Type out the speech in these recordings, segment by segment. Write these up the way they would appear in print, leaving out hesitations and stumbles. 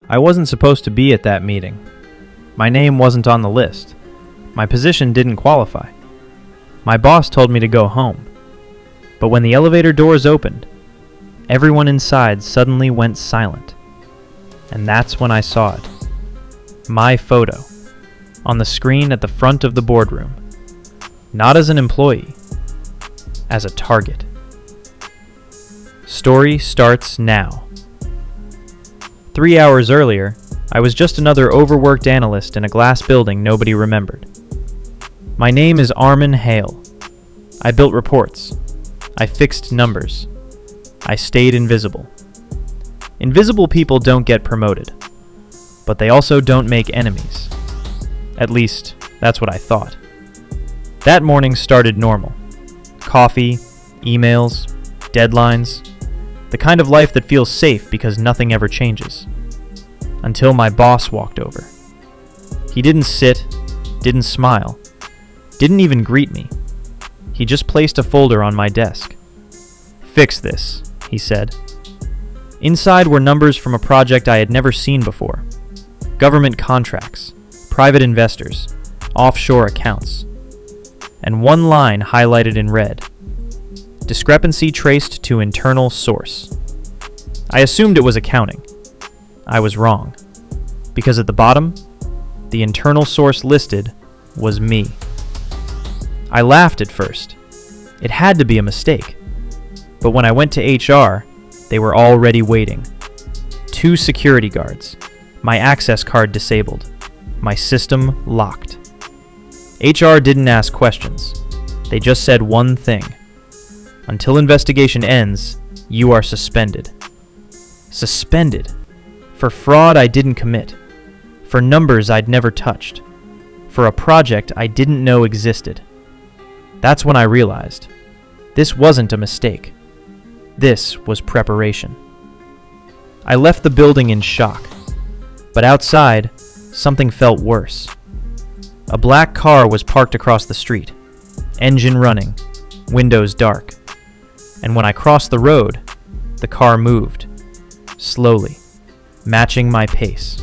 I wasn't supposed to be at that meeting. My name wasn't on the list. My position didn't qualify. My boss told me to go home. But when the elevator doors opened, everyone inside suddenly went silent. And that's when I saw it. My photo, on the screen at the front of the boardroom. Not as an employee, as a target. Story starts now. 3 hours earlier, I was just another overworked analyst in a glass building nobody remembered. My name is Armin Hale. I built reports. I fixed numbers. I stayed invisible. Invisible people don't get promoted, but they also don't make enemies. At least, that's what I thought. That morning started normal. Coffee, emails, deadlines, the kind of life that feels safe because nothing ever changes. Until my boss walked over. He didn't sit, didn't smile, didn't even greet me. He just placed a folder on my desk. "Fix this," he said. Inside were numbers from a project I had never seen before. Government contracts, private investors, offshore accounts. And one line highlighted in red. Discrepancy traced to internal source. I assumed it was accounting. I was wrong. Because at the bottom, the internal source listed was me. I laughed at first. It had to be a mistake. But when I went to HR, they were already waiting. 2 security guards. My access card disabled. My system locked. HR didn't ask questions. They just said one thing. Until investigation ends, you are suspended. Suspended. For fraud I didn't commit. For numbers I'd never touched. For a project I didn't know existed. That's when I realized. This wasn't a mistake. This was preparation. I left the building in shock. But outside, something felt worse. A black car was parked across the street. Engine running. Windows dark. And when I crossed the road, the car moved. Slowly. Matching my pace.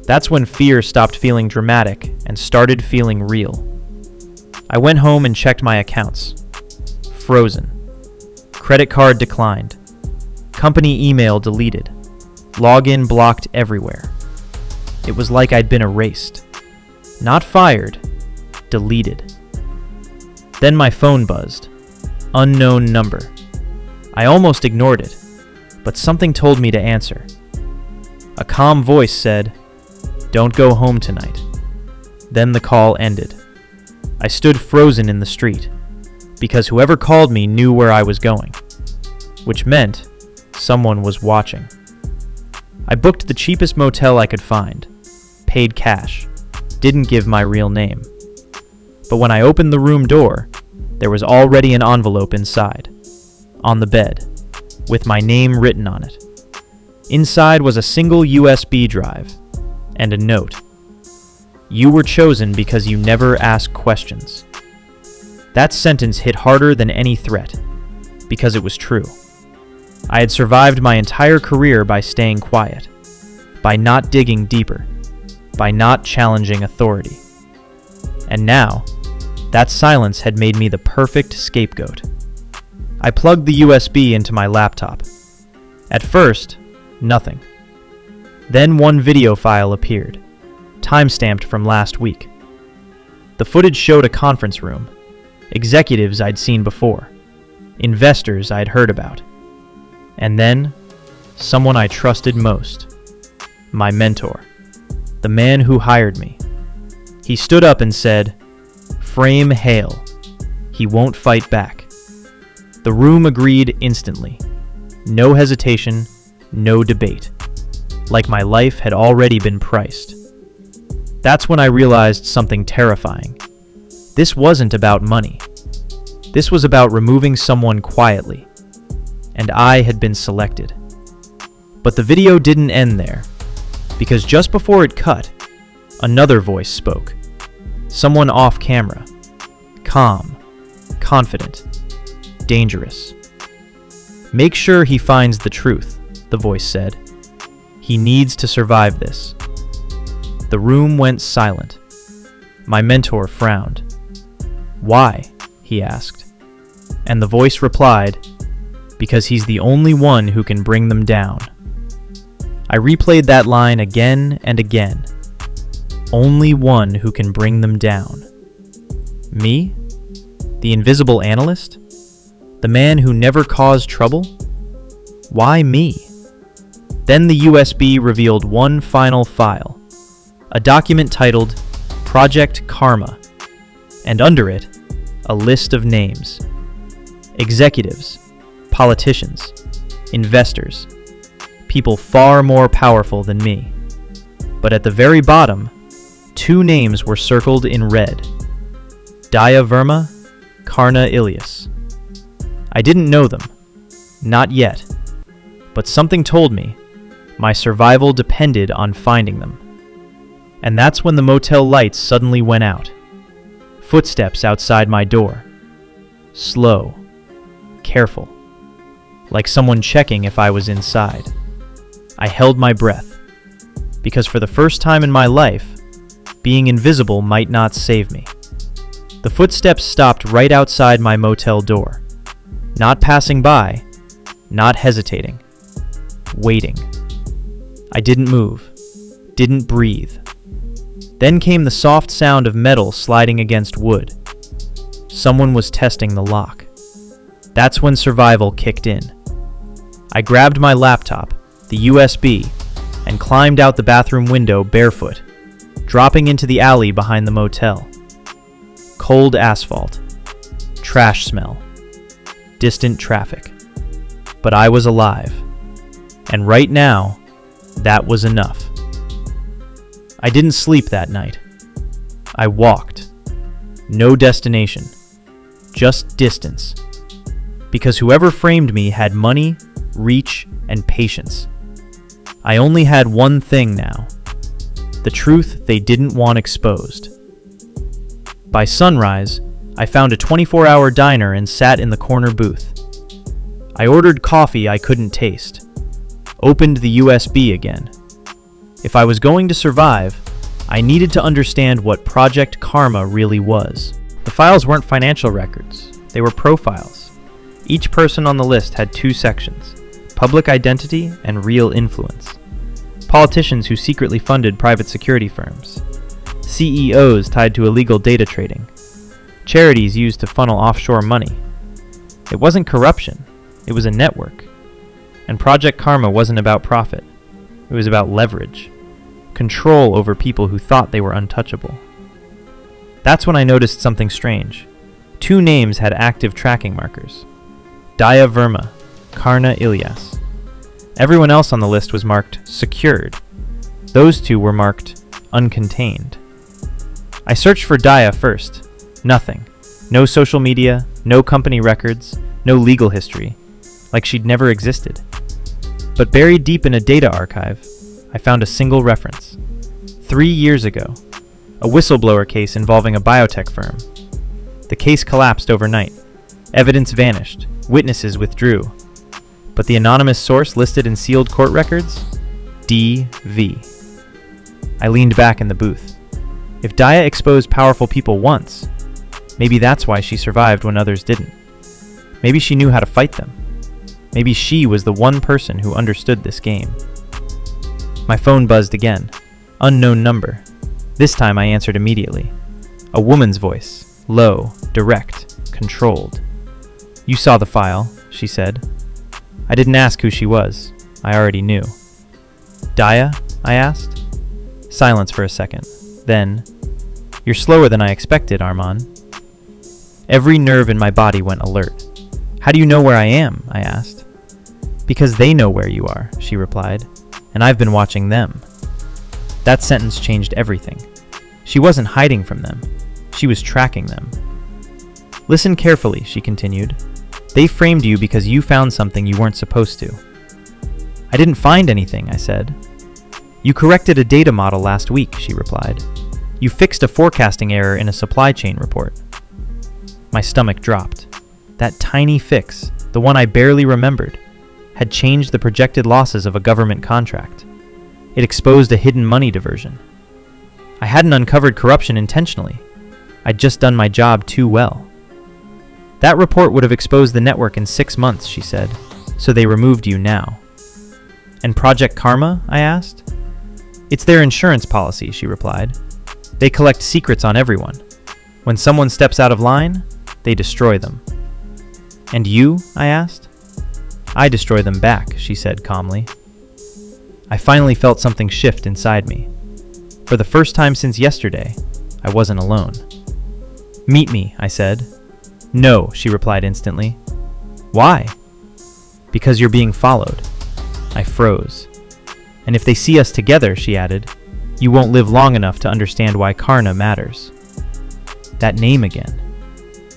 That's when fear stopped feeling dramatic and started feeling real. I went home and checked my accounts. Frozen. Credit card declined. Company email deleted. Login blocked everywhere. It was like I'd been erased. Not fired, deleted. Then my phone buzzed. Unknown number. I almost ignored it, but something told me to answer. A calm voice said, "Don't go home tonight." Then the call ended. I stood frozen in the street, because whoever called me knew where I was going, which meant someone was watching. I booked the cheapest motel I could find, paid cash, didn't give my real name. But when I opened the room door, there was already an envelope inside, on the bed, with my name written on it. Inside was a single USB drive and a note. "You were chosen because you never ask questions." That sentence hit harder than any threat, because it was true. I had survived my entire career by staying quiet, by not digging deeper, by not challenging authority. And now, that silence had made me the perfect scapegoat. I plugged the USB into my laptop. At first, nothing. Then one video file appeared, time-stamped from last week. The footage showed a conference room, executives I'd seen before, investors I'd heard about. And then, someone I trusted most, my mentor, the man who hired me. He stood up and said, "Frame Hale. He won't fight back." The room agreed instantly. No hesitation, no debate. Like my life had already been priced. That's when I realized something terrifying. This wasn't about money. This was about removing someone quietly. And I had been selected. But the video didn't end there, because just before it cut, another voice spoke. Someone off camera. Calm, confident, dangerous. "Make sure he finds the truth," the voice said. He needs to survive this. The room went silent. My mentor frowned. "Why?" he asked. And the voice replied, "Because he's the only one who can bring them down." I replayed that line again and again. Only one who can bring them down. Me? The invisible analyst? The man who never caused trouble? Why me? Then the USB revealed one final file, a document titled Project Karma, and under it, a list of names. Executives, politicians, investors, people far more powerful than me. But at the very bottom, two names were circled in red. Daya Verma, Karna Ilyas. I didn't know them, not yet, but something told me my survival depended on finding them. And that's when the motel lights suddenly went out. Footsteps outside my door. Slow, careful, like someone checking if I was inside. I held my breath, because for the first time in my life, being invisible might not save me. The footsteps stopped right outside my motel door. Not passing by, not hesitating. Waiting. I didn't move, didn't breathe. Then came the soft sound of metal sliding against wood. Someone was testing the lock. That's when survival kicked in. I grabbed my laptop, the USB, and climbed out the bathroom window barefoot, dropping into the alley behind the motel. Cold asphalt, trash smell, distant traffic. But I was alive. And right now, that was enough. I didn't sleep that night. I walked. No destination. Just distance. Because whoever framed me had money, reach, and patience. I only had one thing now. The truth they didn't want exposed. By sunrise, I found a 24-hour diner and sat in the corner booth. I ordered coffee I couldn't taste. Opened the USB again. If I was going to survive, I needed to understand what Project Karma really was. The files weren't financial records. They were profiles. Each person on the list had two sections: public identity and real influence. Politicians who secretly funded private security firms. CEOs tied to illegal data trading. Charities used to funnel offshore money. It wasn't corruption. It was a network. And Project Karma wasn't about profit. It was about leverage. Control over people who thought they were untouchable. That's when I noticed something strange. Two names had active tracking markers. Daya Verma, Karna Ilyas. Everyone else on the list was marked secured. Those two were marked uncontained. I searched for Daya first. Nothing. No social media, no company records, no legal history. Like she'd never existed. But buried deep in a data archive, I found a single reference. 3 years ago, a whistleblower case involving a biotech firm. The case collapsed overnight. Evidence vanished. Witnesses withdrew. But the anonymous source listed in sealed court records? DV. I leaned back in the booth. If Daya exposed powerful people once, maybe that's why she survived when others didn't. Maybe she knew how to fight them. Maybe she was the one person who understood this game. My phone buzzed again. Unknown number. This time I answered immediately. A woman's voice. Low, direct, controlled. "You saw the file," she said. I didn't ask who she was. I already knew. "Daya?" I asked. Silence for a second. Then, "You're slower than I expected, Arman." Every nerve in my body went alert. "How do you know where I am?" I asked. "Because they know where you are," she replied, "and I've been watching them." That sentence changed everything. She wasn't hiding from them. She was tracking them. "Listen carefully," she continued. "They framed you because you found something you weren't supposed to." "I didn't find anything," I said. "You corrected a data model last week," she replied. "You fixed a forecasting error in a supply chain report." My stomach dropped. That tiny fix, the one I barely remembered, had changed the projected losses of a government contract. It exposed a hidden money diversion. I hadn't uncovered corruption intentionally. I'd just done my job too well. That report would have exposed the network in 6 months, she said, so they removed you now. And Project Karma? I asked. It's their insurance policy, she replied. They collect secrets on everyone. When someone steps out of line, they destroy them. And you? I asked. I destroy them back, she said calmly. I finally felt something shift inside me. For the first time since yesterday, I wasn't alone. Meet me, I said. No, she replied instantly. Why? Because you're being followed. I froze. And if they see us together, she added, you won't live long enough to understand why Karna matters. That name again.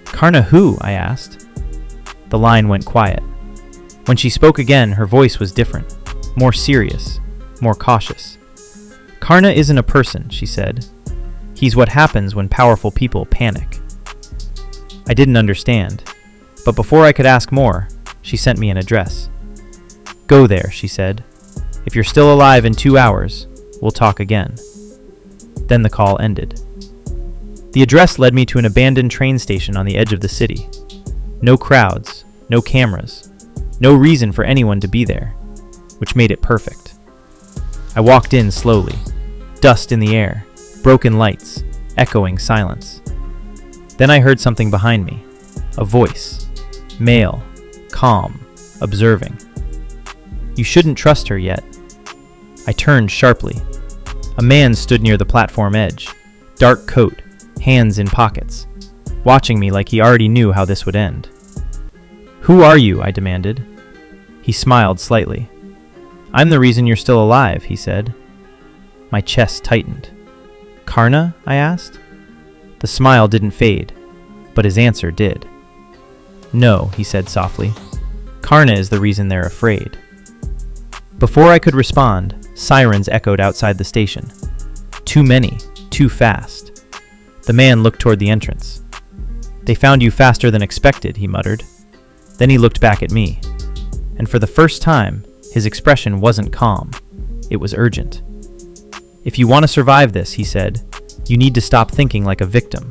Karna who? I asked. The line went quiet. When she spoke again, her voice was different, more serious, more cautious. Karna isn't a person, she said. He's what happens when powerful people panic. I didn't understand, but before I could ask more, she sent me an address. Go there, she said. If you're still alive in 2 hours, we'll talk again. Then the call ended. The address led me to an abandoned train station on the edge of the city. No crowds, no cameras, no reason for anyone to be there, which made it perfect. I walked in slowly, dust in the air, broken lights, echoing silence. Then I heard something behind me, a voice, male, calm, observing. You shouldn't trust her yet. I turned sharply. A man stood near the platform edge, dark coat, hands in pockets, watching me like he already knew how this would end. Who are you? I demanded. He smiled slightly. I'm the reason you're still alive, he said. My chest tightened. Karna? I asked. The smile didn't fade, but his answer did. No, he said softly. Karna is the reason they're afraid. Before I could respond, sirens echoed outside the station. Too many, too fast. The man looked toward the entrance. They found you faster than expected, he muttered. Then he looked back at me, and for the first time, his expression wasn't calm. It was urgent. If you want to survive this, he said, you need to stop thinking like a victim.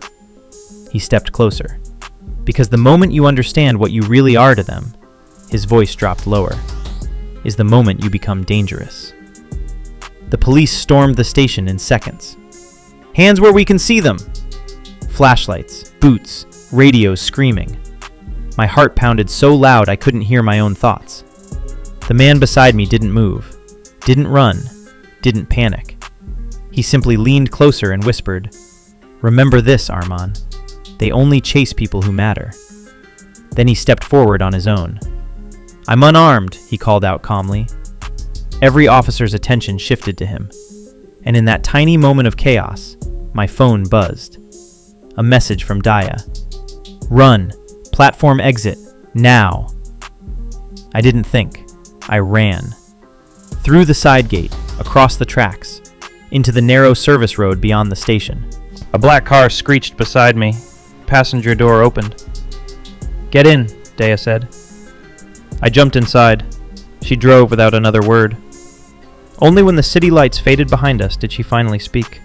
He stepped closer. Because the moment you understand what you really are to them, his voice dropped lower, is the moment you become dangerous. The police stormed the station in seconds. Hands where we can see them! Flashlights, boots, radios screaming. My heart pounded so loud I couldn't hear my own thoughts. The man beside me didn't move, didn't run, didn't panic. He simply leaned closer and whispered, Remember this, Arman. They only chase people who matter. Then he stepped forward on his own. I'm unarmed, he called out calmly. Every officer's attention shifted to him, and in that tiny moment of chaos, my phone buzzed. A message from Daya. Run, platform exit, now. I didn't think. I ran. Through the side gate, across the tracks, into the narrow service road beyond the station. A black car screeched beside me. Passenger door opened. Get in, Daya said. I jumped inside. She drove without another word. Only when the city lights faded behind us did she finally speak.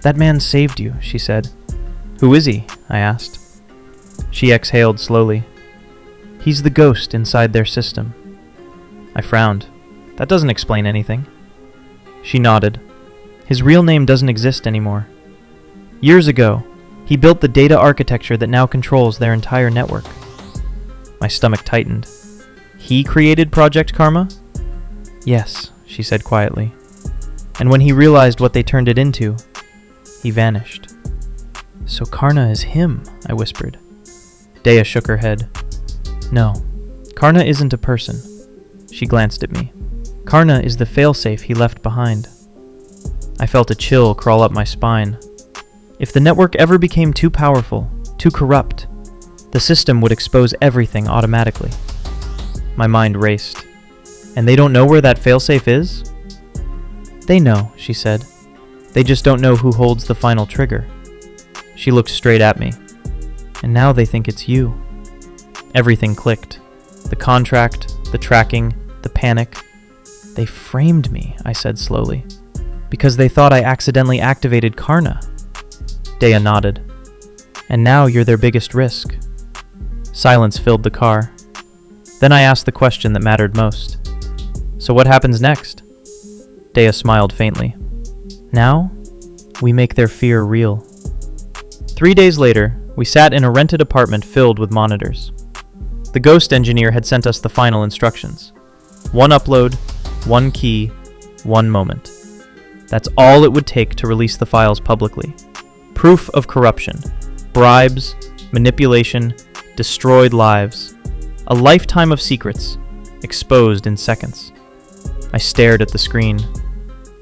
That man saved you, she said. Who is he? I asked. She exhaled slowly. He's the ghost inside their system. I frowned. That doesn't explain anything. She nodded. His real name doesn't exist anymore. Years ago, he built the data architecture that now controls their entire network. My stomach tightened. He created Project Karma? Yes, she said quietly. And when he realized what they turned it into, he vanished. So Karna is him, I whispered. Daya shook her head. No, Karna isn't a person. She glanced at me. Karna is the failsafe he left behind. I felt a chill crawl up my spine. If the network ever became too powerful, too corrupt, the system would expose everything automatically. My mind raced. And they don't know where that failsafe is? They know, she said. They just don't know who holds the final trigger. She looked straight at me. And now they think it's you. Everything clicked. The contract, the tracking, the panic. They framed me, I said slowly, because they thought I accidentally activated Karna. Dea nodded. And now you're their biggest risk. Silence filled the car. Then I asked the question that mattered most. So what happens next? Dea smiled faintly. Now, we make their fear real. 3 days later, we sat in a rented apartment filled with monitors. The ghost engineer had sent us the final instructions. 1 upload, 1 key, 1 moment. That's all it would take to release the files publicly. Proof of corruption, bribes, manipulation, destroyed lives. A lifetime of secrets, exposed in seconds. I stared at the screen.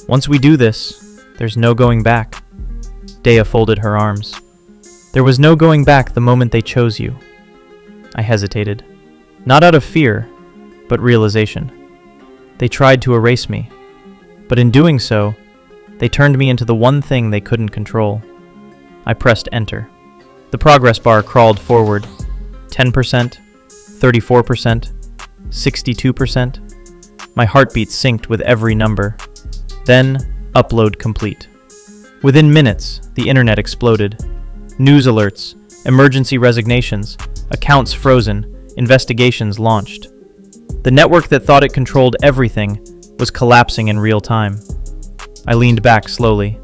Once we do this, there's no going back. Dea folded her arms. There was no going back the moment they chose you. I hesitated. Not out of fear, but realization. They tried to erase me. But in doing so, they turned me into the one thing they couldn't control. I pressed enter. The progress bar crawled forward. 10%, 34%, 62%. My heartbeat synced with every number. Then, upload complete. Within minutes, the internet exploded. News alerts, emergency resignations, accounts frozen, investigations launched. The network that thought it controlled everything was collapsing in real time. I leaned back slowly.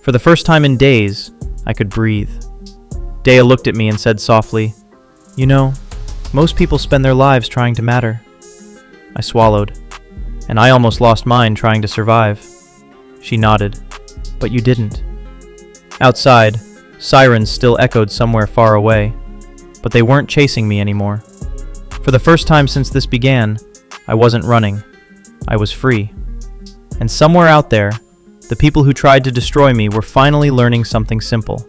For the first time in days, I could breathe. Dea looked at me and said softly, "You know, most people spend their lives trying to matter." I swallowed, and I almost lost mine trying to survive. She nodded, "But you didn't." Outside, sirens still echoed somewhere far away, but they weren't chasing me anymore. For the first time since this began, I wasn't running. I was free. And somewhere out there, the people who tried to destroy me were finally learning something simple.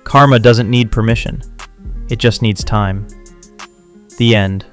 Karma doesn't need permission. It just needs time. The end.